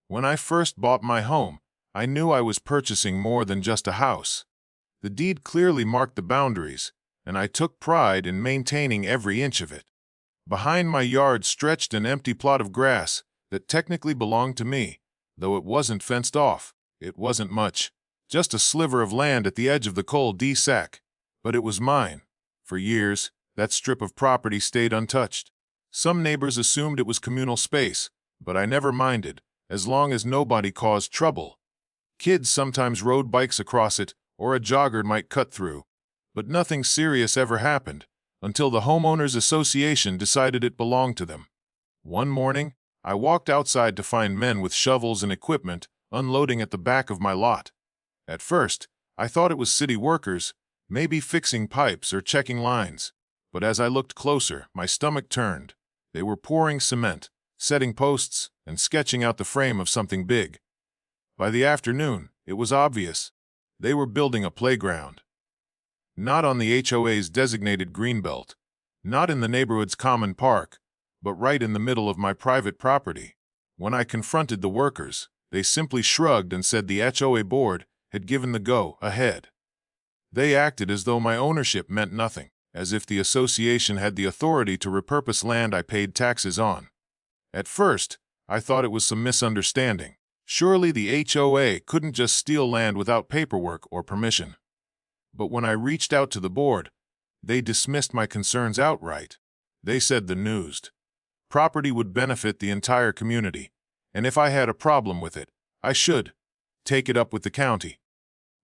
When I first bought my home, I knew I was purchasing more than just a house. The deed clearly marked the boundaries, and I took pride in maintaining every inch of it. Behind my yard stretched an empty plot of grass that technically belonged to me, though it wasn't fenced off. It wasn't much, just a sliver of land at the edge of the cul-de-sac, but it was mine. For years, that strip of property stayed untouched. Some neighbors assumed it was communal space, but I never minded, as long as nobody caused trouble. Kids sometimes rode bikes across it, or a jogger might cut through, but nothing serious ever happened until the homeowners association decided it belonged to them. One morning, I walked outside to find men with shovels and equipment unloading at the back of my lot. At first, I thought it was city workers, maybe fixing pipes or checking lines, but as I looked closer, my stomach turned. They were pouring cement, setting posts, and sketching out the frame of something big. By the afternoon, it was obvious. They were building a playground. Not on the HOA's designated greenbelt, not in the neighborhood's common park, but right in the middle of my private property. When I confronted the workers, they simply shrugged and said the HOA board had given the go-ahead. They acted as though my ownership meant nothing, as if the association had the authority to repurpose land I paid taxes on. At first, I thought it was some misunderstanding. Surely the HOA couldn't just steal land without paperwork or permission. But when I reached out to the board, they dismissed my concerns outright. They said the used property would benefit the entire community, and if I had a problem with it, I should take it up with the county.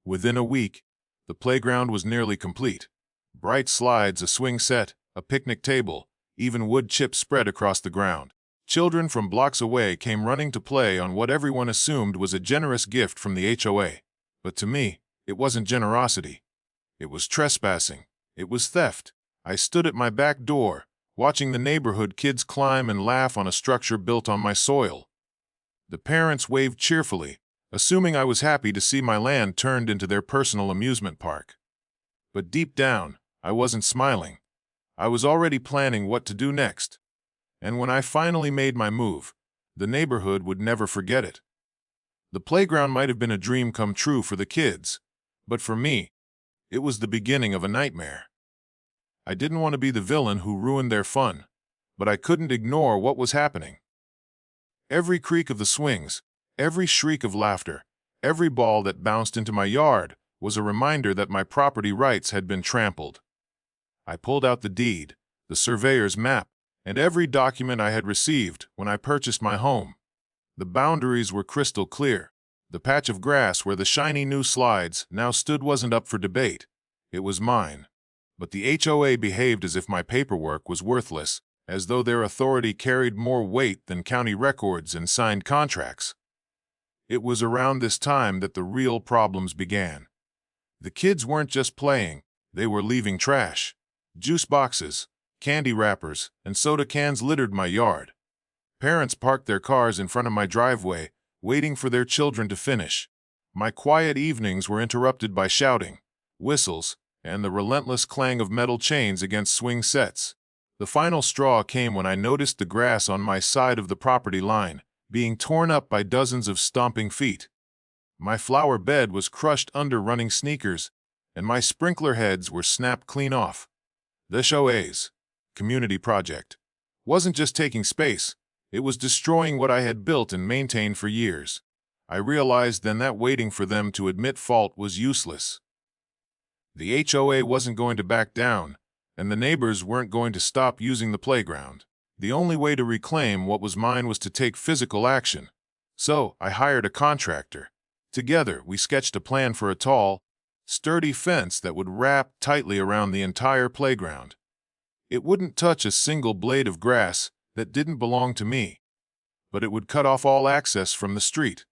Within a week, the playground was nearly complete. Bright slides, a swing set, a picnic table, even wood chips spread across the ground. Children from blocks away came running to play on what everyone assumed was a generous gift from the HOA. But to me, it wasn't generosity. It was trespassing. It was theft. I stood at my back door, watching the neighborhood kids climb and laugh on a structure built on my soil. The parents waved cheerfully, assuming I was happy to see my land turned into their personal amusement park. But deep down, I wasn't smiling. I was already planning what to do next. And when I finally made my move, the neighborhood would never forget it. The playground might have been a dream come true for the kids, but for me, it was the beginning of a nightmare. I didn't want to be the villain who ruined their fun, but I couldn't ignore what was happening. Every creak of the swings, every shriek of laughter, every ball that bounced into my yard was a reminder that my property rights had been trampled. I pulled out the deed, the surveyor's map, and every document I had received when I purchased my home. The boundaries were crystal clear. The patch of grass where the shiny new slides now stood wasn't up for debate. It was mine. But the HOA behaved as if my paperwork was worthless, as though their authority carried more weight than county records and signed contracts. It was around this time that the real problems began. The kids weren't just playing, they were leaving trash. Juice boxes, candy wrappers, and soda cans littered my yard. Parents parked their cars in front of my driveway, waiting for their children to finish. My quiet evenings were interrupted by shouting, whistles, and the relentless clang of metal chains against swing sets. The final straw came when I noticed the grass on my side of the property line being torn up by dozens of stomping feet. My flower bed was crushed under running sneakers, and my sprinkler heads were snapped clean off. The HOA's community project wasn't just taking space, it was destroying what I had built and maintained for years. I realized then that waiting for them to admit fault was useless. The HOA wasn't going to back down, and the neighbors weren't going to stop using the playground. The only way to reclaim what was mine was to take physical action. So I hired a contractor. Together, we sketched a plan for a tall, sturdy fence that would wrap tightly around the entire playground. It wouldn't touch a single blade of grass that didn't belong to me, but it would cut off all access from the street.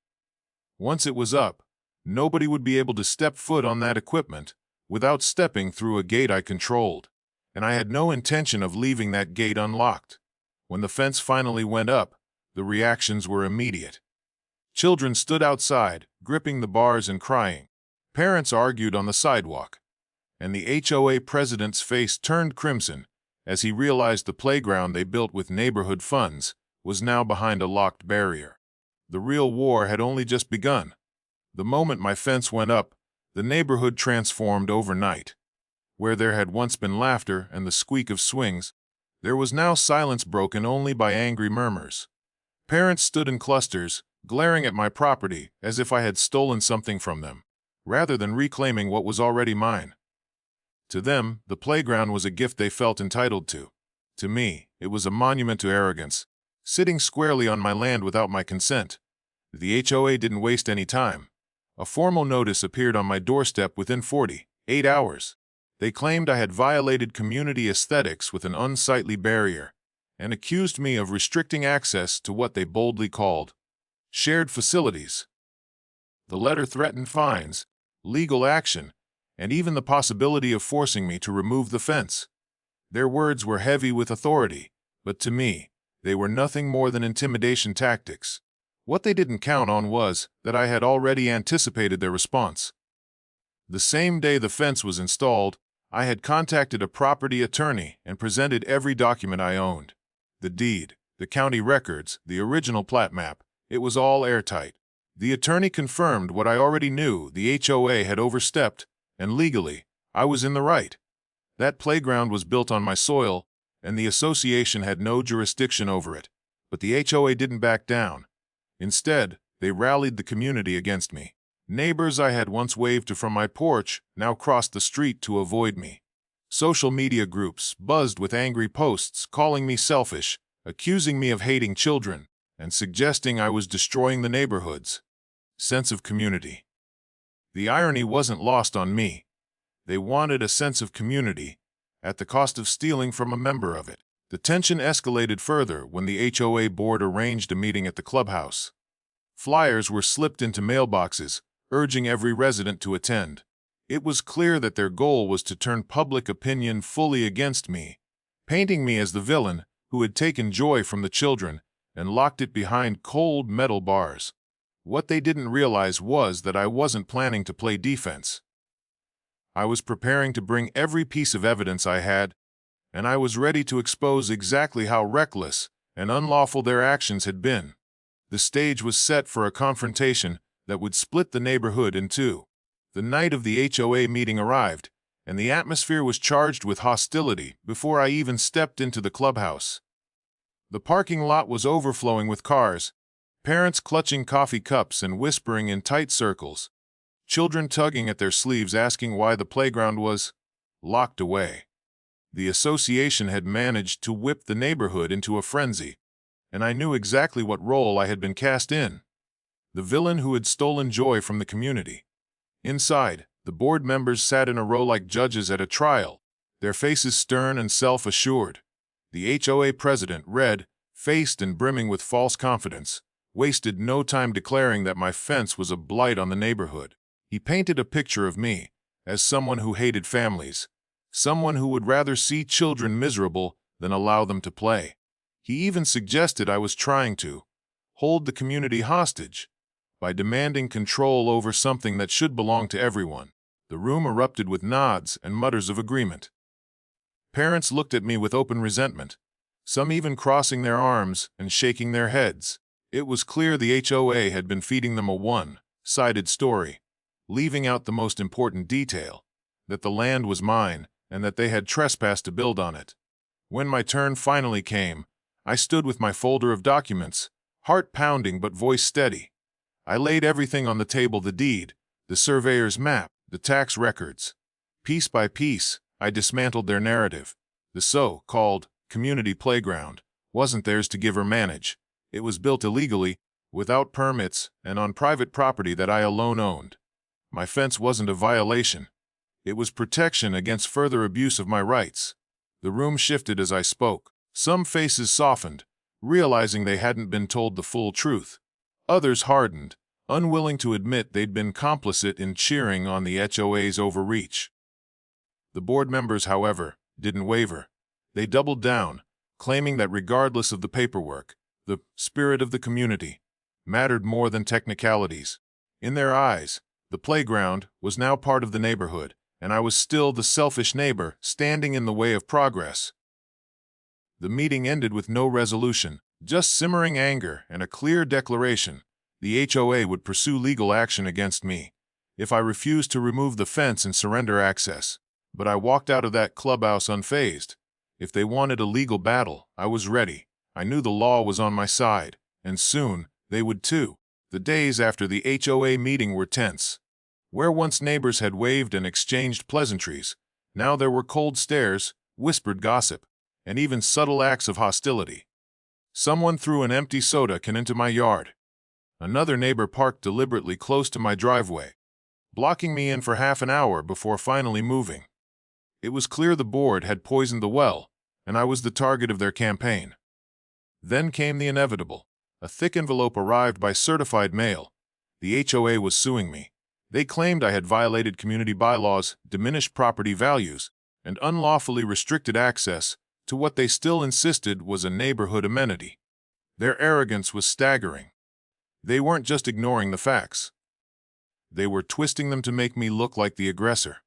Once it was up, nobody would be able to step foot on that equipment without stepping through a gate I controlled, and I had no intention of leaving that gate unlocked. When the fence finally went up, the reactions were immediate. Children stood outside, gripping the bars and crying. Parents argued on the sidewalk, and the HOA president's face turned crimson as he realized the playground they built with neighborhood funds was now behind a locked barrier. The real war had only just begun. The moment my fence went up, the neighborhood transformed overnight. Where there had once been laughter and the squeak of swings, there was now silence broken only by angry murmurs. Parents stood in clusters, glaring at my property as if I had stolen something from them, rather than reclaiming what was already mine. To them, the playground was a gift they felt entitled to. To me, it was a monument to arrogance, sitting squarely on my land without my consent. The HOA didn't waste any time. A formal notice appeared on my doorstep within 48 hours. They claimed I had violated community aesthetics with an unsightly barrier, and accused me of restricting access to what they boldly called shared facilities. The letter threatened fines, legal action, and even the possibility of forcing me to remove the fence. Their words were heavy with authority, but to me, they were nothing more than intimidation tactics. What they didn't count on was that I had already anticipated their response. The same day the fence was installed, I had contacted a property attorney and presented every document I owned. The deed, the county records, the original plat map, it was all airtight. The attorney confirmed what I already knew: the HOA had overstepped, and legally, I was in the right. That playground was built on my soil, and the association had no jurisdiction over it. But the HOA didn't back down. Instead, they rallied the community against me. Neighbors I had once waved to from my porch now crossed the street to avoid me. Social media groups buzzed with angry posts calling me selfish, accusing me of hating children, and suggesting I was destroying the neighborhood's sense of community. The irony wasn't lost on me. They wanted a sense of community at the cost of stealing from a member of it. The tension escalated further when the HOA board arranged a meeting at the clubhouse. Flyers were slipped into mailboxes, urging every resident to attend. It was clear that their goal was to turn public opinion fully against me, painting me as the villain who had taken joy from the children and locked it behind cold metal bars. What they didn't realize was that I wasn't planning to play defense. I was preparing to bring every piece of evidence I had, and I was ready to expose exactly how reckless and unlawful their actions had been. The stage was set for a confrontation that would split the neighborhood in two. The night of the HOA meeting arrived, and the atmosphere was charged with hostility before I even stepped into the clubhouse. The parking lot was overflowing with cars, parents clutching coffee cups and whispering in tight circles, children tugging at their sleeves asking why the playground was locked away. The association had managed to whip the neighborhood into a frenzy, and I knew exactly what role I had been cast in: the villain who had stolen joy from the community. Inside, the board members sat in a row like judges at a trial, their faces stern and self-assured. The HOA president, red-faced and brimming with false confidence, wasted no time declaring that my fence was a blight on the neighborhood. He painted a picture of me as someone who hated families, someone who would rather see children miserable than allow them to play. He even suggested I was trying to hold the community hostage by demanding control over something that should belong to everyone. The room erupted with nods and mutters of agreement. Parents looked at me with open resentment, some even crossing their arms and shaking their heads. It was clear the HOA had been feeding them a one-sided story, leaving out the most important detail: that the land was mine and that they had trespassed to build on it. When my turn finally came, I stood with my folder of documents, heart pounding but voice steady. I laid everything on the table: the deed, the surveyor's map, the tax records. Piece by piece, I dismantled their narrative. The so-called community playground wasn't theirs to give or manage. It was built illegally, without permits, and on private property that I alone owned. My fence wasn't a violation. It was protection against further abuse of my rights. The room shifted as I spoke. Some faces softened, realizing they hadn't been told the full truth. Others hardened, unwilling to admit they'd been complicit in cheering on the HOA's overreach. The board members, however, didn't waver. They doubled down, claiming that regardless of the paperwork, the spirit of the community mattered more than technicalities. In their eyes, the playground was now part of the neighborhood, and I was still the selfish neighbor standing in the way of progress. The meeting ended with no resolution, just simmering anger and a clear declaration: The HOA would pursue legal action against me if I refused to remove the fence and surrender access. But I walked out of that clubhouse unfazed. If they wanted a legal battle, I was ready. I knew the law was on my side, and soon they would too. The days after the HOA meeting were tense. Where once neighbors had waved and exchanged pleasantries, now there were cold stares, whispered gossip, and even subtle acts of hostility. Someone threw an empty soda can into my yard. Another neighbor parked deliberately close to my driveway, blocking me in for half an hour before finally moving. It was clear the board had poisoned the well, and I was the target of their campaign. Then came the inevitable. A thick envelope arrived by certified mail. The HOA was suing me. They claimed I had violated community bylaws, diminished property values, and unlawfully restricted access to what they still insisted was a neighborhood amenity. Their arrogance was staggering. They weren't just ignoring the facts. They were twisting them to make me look like the aggressor.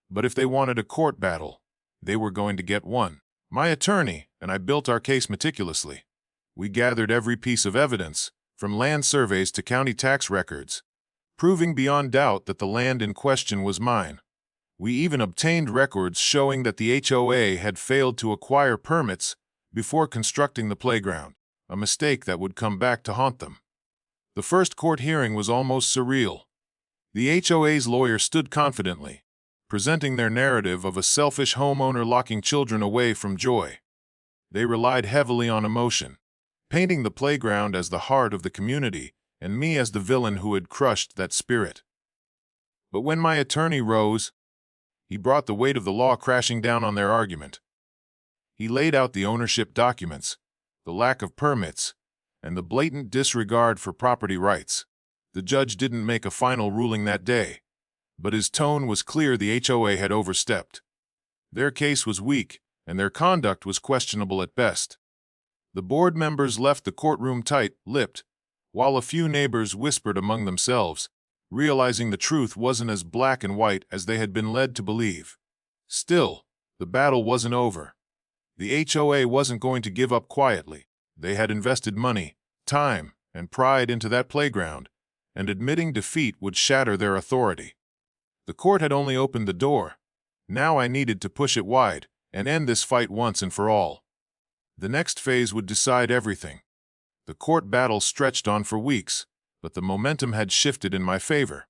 But if they wanted a court battle, they were going to get one. My attorney and I built our case meticulously. We gathered every piece of evidence, from land surveys to county tax records, proving beyond doubt that the land in question was mine. We even obtained records showing that the HOA had failed to acquire permits before constructing the playground, a mistake that would come back to haunt them. The first court hearing was almost surreal. The HOA's lawyer stood confidently, presenting their narrative of a selfish homeowner locking children away from joy. They relied heavily on emotion, painting the playground as the heart of the community and me as the villain who had crushed that spirit. But when my attorney rose, he brought the weight of the law crashing down on their argument. He laid out the ownership documents, the lack of permits, and the blatant disregard for property rights. The judge didn't make a final ruling that day, but his tone was clear. The HOA had overstepped. Their case was weak, and their conduct was questionable at best. The board members left the courtroom tight-lipped, while a few neighbors whispered among themselves, realizing the truth wasn't as black and white as they had been led to believe. Still, the battle wasn't over. The HOA wasn't going to give up quietly. They had invested money, time, and pride into that playground, and admitting defeat would shatter their authority. The court had only opened the door. Now I needed to push it wide and end this fight once and for all. The next phase would decide everything. The court battle stretched on for weeks, but the momentum had shifted in my favor.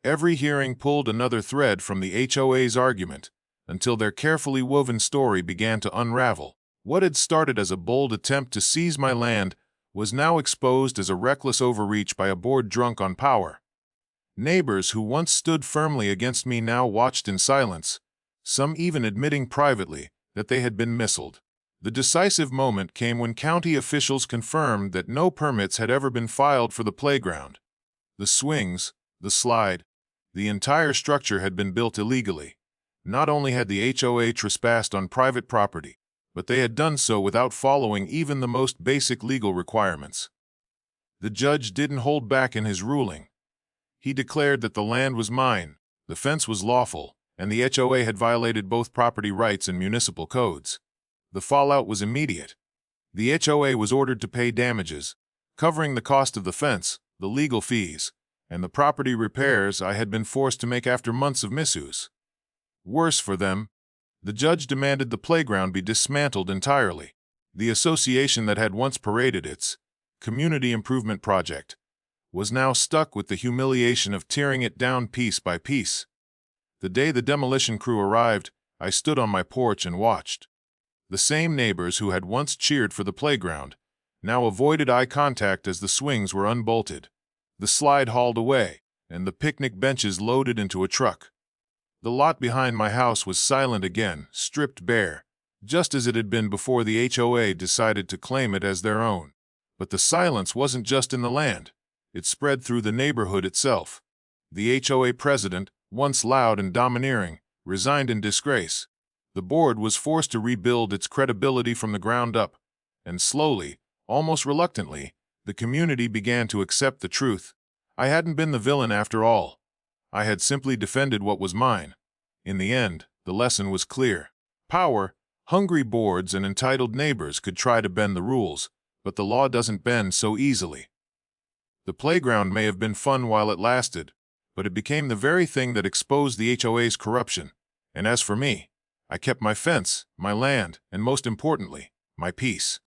Every hearing pulled another thread from the HOA's argument, until their carefully woven story began to unravel. What had started as a bold attempt to seize my land was now exposed as a reckless overreach by a board drunk on power. Neighbors who once stood firmly against me now watched in silence, some even admitting privately that they had been misled. The decisive moment came when county officials confirmed that no permits had ever been filed for the playground. The swings, the slide, the entire structure had been built illegally. Not only had the HOA trespassed on private property, but they had done so without following even the most basic legal requirements. The judge didn't hold back in his ruling. He declared that the land was mine, the fence was lawful, and the HOA had violated both property rights and municipal codes. The fallout was immediate. The HOA was ordered to pay damages, covering the cost of the fence, the legal fees, and the property repairs I had been forced to make after months of misuse. Worse for them, the judge demanded the playground be dismantled entirely. The association that had once paraded its community improvement project was now stuck with the humiliation of tearing it down piece by piece. The day the demolition crew arrived, I stood on my porch and watched. The same neighbors who had once cheered for the playground now avoided eye contact as the swings were unbolted, the slide hauled away, and the picnic benches loaded into a truck. The lot behind my house was silent again, stripped bare, just as it had been before the HOA decided to claim it as their own. But the silence wasn't just in the land. It spread through the neighborhood itself. The HOA president, once loud and domineering, resigned in disgrace. The board was forced to rebuild its credibility from the ground up, and slowly, almost reluctantly, the community began to accept the truth. I hadn't been the villain after all. I had simply defended what was mine. In the end, the lesson was clear. Power, hungry boards, and entitled neighbors could try to bend the rules, but the law doesn't bend so easily. The playground may have been fun while it lasted, but it became the very thing that exposed the HOA's corruption. And as for me, I kept my fence, my land, and most importantly, my peace.